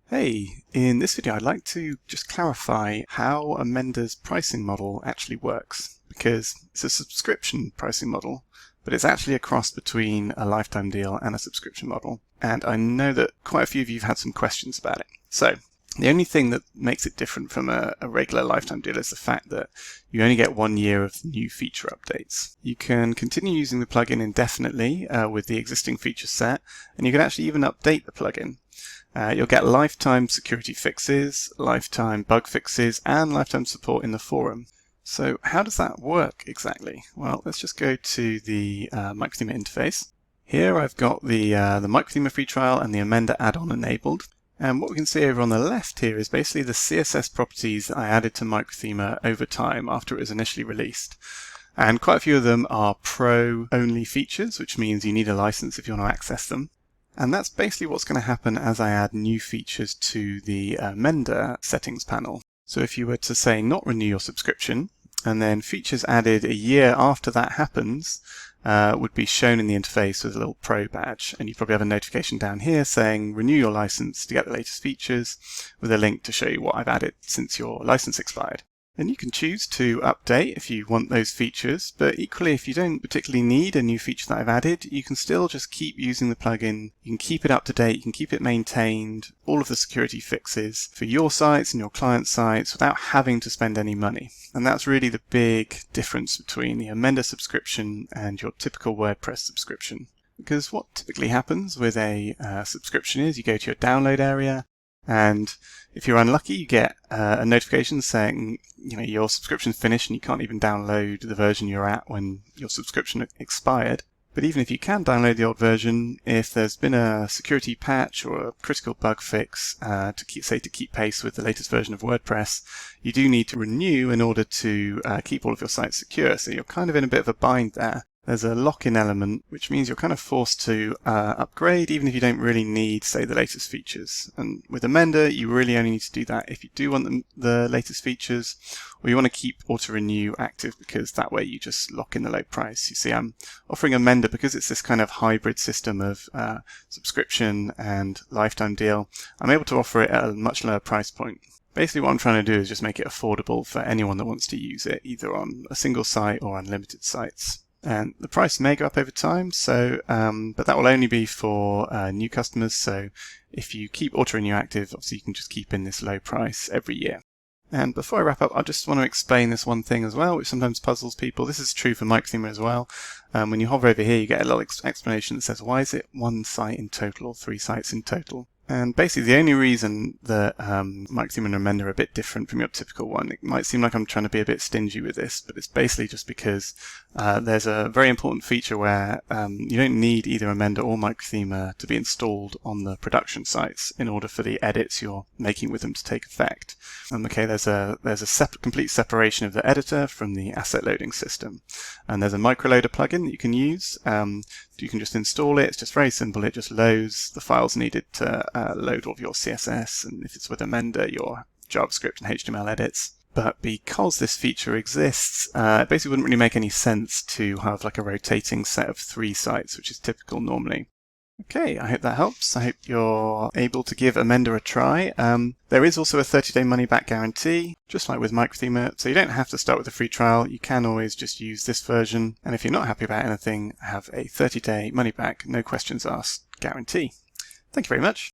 Hey, in this video I'd like to just clarify how Amender's pricing model actually works, because it's a subscription pricing model, but it's actually a cross between a lifetime deal and a subscription model. And I know that quite a few of you have had some questions about it. So the only thing that makes it different from a regular lifetime deal is the fact that you only get 1 year of new feature updates. You can continue using the plugin indefinitely with the existing feature set, and you can actually even update the plugin. You'll get lifetime security fixes, lifetime bug fixes, and lifetime support in the forum. So how does that work exactly? Well, let's just go to the Microthemer interface. Here I've got the Microthemer free trial and the Amender add-on enabled. And what we can see over on the left here is basically the CSS properties that I added to Microthemer over time after it was initially released. And quite a few of them are pro-only features, which means you need a license if you want to access them. And that's basically what's going to happen as I add new features to the Amender settings panel. So if you were to say not renew your subscription, and then features added a year after that happens would be shown in the interface with a little pro badge. And you probably have a notification down here saying renew your license to get the latest features, with a link to show you what I've added since your license expired. And you can choose to update if you want those features, but equally if you don't particularly need a new feature that I've added, you can still just keep using the plugin. You can keep it up to date, you can keep it maintained, all of the security fixes for your sites and your client sites without having to spend any money. And that's really the big difference between the Amender subscription and your typical WordPress subscription. Because what typically happens with a subscription is you go to your download area, and if you're unlucky, you get a notification saying, your subscription's finished and you can't even download the version you're at when your subscription expired. But even if you can download the old version, if there's been a security patch or a critical bug fix to keep pace with the latest version of WordPress, you do need to renew in order to keep all of your sites secure. So you're kind of in a bit of a bind there. There's a lock-in element, which means you're kind of forced to upgrade even if you don't really need, say, the latest features. And with Amender, you really only need to do that if you do want the latest features, or you want to keep auto-renew active, because that way you just lock in the low price. You see, I'm offering Amender because it's this kind of hybrid system of subscription and lifetime deal. I'm able to offer it at a much lower price point. Basically what I'm trying to do is just make it affordable for anyone that wants to use it, either on a single site or unlimited sites. And the price may go up over time, so but that will only be for new customers. So if you keep auto-renew active, obviously you can just keep in this low price every year. And before I wrap up, I just want to explain this one thing as well, which sometimes puzzles people. This is true for Microthemer as well. When you hover over here, you get a little explanation that says, why is it 1 site in total or 3 sites in total? And basically the only reason that Microthemer and Amender are a bit different from your typical one, it might seem like I'm trying to be a bit stingy with this, but it's basically just because there's a very important feature where you don't need either Amender or Microthemer to be installed on the production sites in order for the edits you're making with them to take effect. Okay, there's a complete separation of the editor from the asset loading system. And there's a Microloader plugin that you can use. You can just install it. It's just very simple. It just loads the files needed to load all of your CSS, and if it's with Amender, your JavaScript and HTML edits. But because this feature exists, it basically wouldn't really make any sense to have like a rotating set of 3 sites, which is typical normally. Okay, I hope that helps. I hope you're able to give Amender a try. There is also a 30-day money-back guarantee, just like with Microthemer, so you don't have to start with a free trial. You can always just use this version, and if you're not happy about anything, have a 30-day money-back, no questions asked guarantee. Thank you very much.